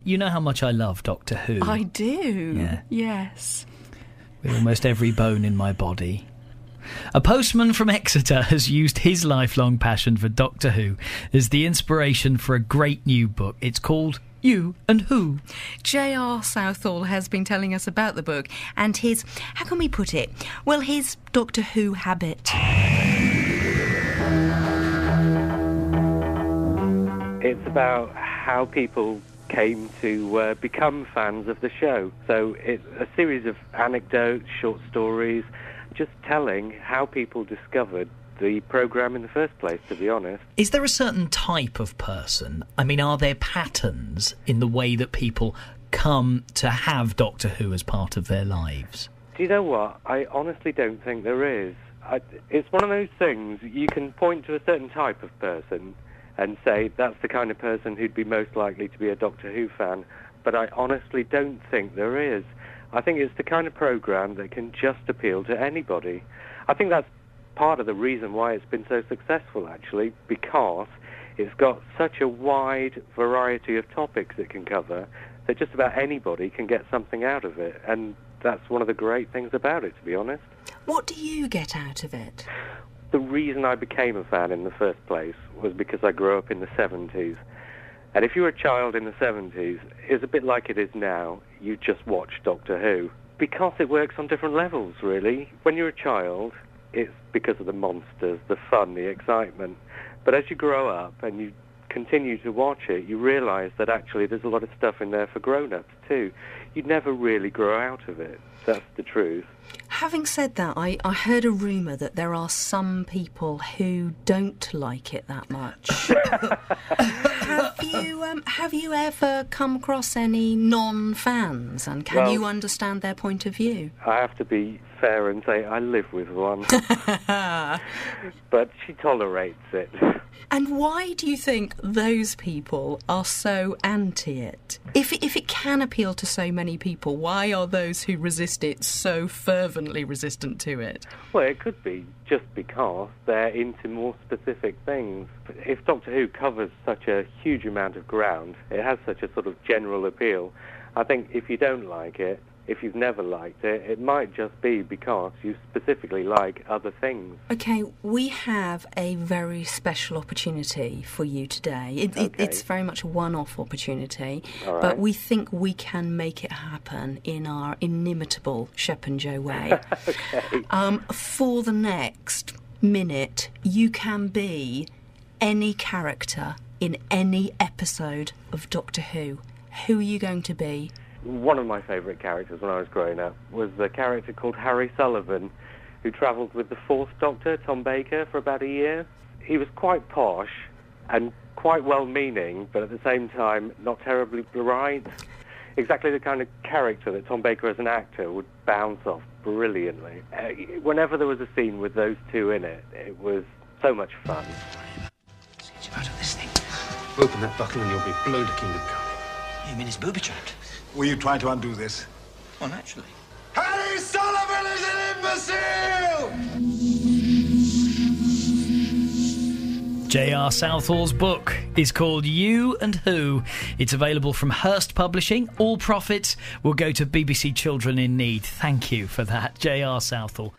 You know how much I love Doctor Who. I do. Yeah. Yes. With almost every bone in my body. A postman from Exeter has used his lifelong passion for Doctor Who as the inspiration for a great new book. It's called You and Who. J.R. Southall has been telling us about the book and his, how can we put it? Well, his Doctor Who habit. It's about how people came to become fans of the show. So it's a series of anecdotes, short stories, just telling how people discovered the programme in the first place, to be honest. Is there a certain type of person? I mean, are there patterns in the way that people come to have Doctor Who as part of their lives? Do you know what? I honestly don't think there is. It's one of those things, you can point to a certain type of person and say that's the kind of person who'd be most likely to be a Doctor Who fan, but I honestly don't think there is. I think it's the kind of programme that can just appeal to anybody. I think that's part of the reason why it's been so successful, actually, because it's got such a wide variety of topics it can cover that just about anybody can get something out of it, and that's one of the great things about it, to be honest. What do you get out of it? The reason I became a fan in the first place was because I grew up in the 70s. And if you were a child in the 70s, it's a bit like it is now. You just watch Doctor Who. Because it works on different levels, really. When you're a child, it's because of the monsters, the fun, the excitement. But as you grow up and you continue to watch it, you realise that actually there's a lot of stuff in there for grown-ups too. You never really grow out of it. That's the truth. Having said that, I heard a rumour that there are some people who don't like it that much. Have you ever come across any non-fans, and can you understand their point of view? I have to be fair and say I live with one. But she tolerates it. And why do you think those people are so anti it? If it can appeal to so many people, why are those who resist it so fervently resistant to it? Well, it could be just because they're into more specific things. If Doctor Who covers such a huge amount of ground, it has such a sort of general appeal, I think if you don't like it, if you've never liked it, it might just be because you specifically like other things. OK, we have a very special opportunity for you today. It's very much a one-off opportunity, All right. But we think we can make it happen in our inimitable Shep and Joe way. Okay. For the next minute, you can be any character in any episode of Doctor Who. Who are you going to be? One of my favourite characters when I was growing up was the character called Harry Sullivan, who travelled with the Fourth Doctor, Tom Baker, for about a year. He was quite posh and quite well-meaning, but at the same time not terribly bright. Exactly the kind of character that Tom Baker as an actor would bounce off brilliantly. Whenever there was a scene with those two in it, it was so much fun. Get you out of this thing. Open that bottle and you'll be blown to kingdom come. You mean it's booby-trapped? Were you trying to undo this? Well, naturally. Harry Sullivan is an imbecile! J.R. Southall's book is called You and Who. It's available from Hearst Publishing. All profits will go to BBC Children in Need. Thank you for that, J.R. Southall.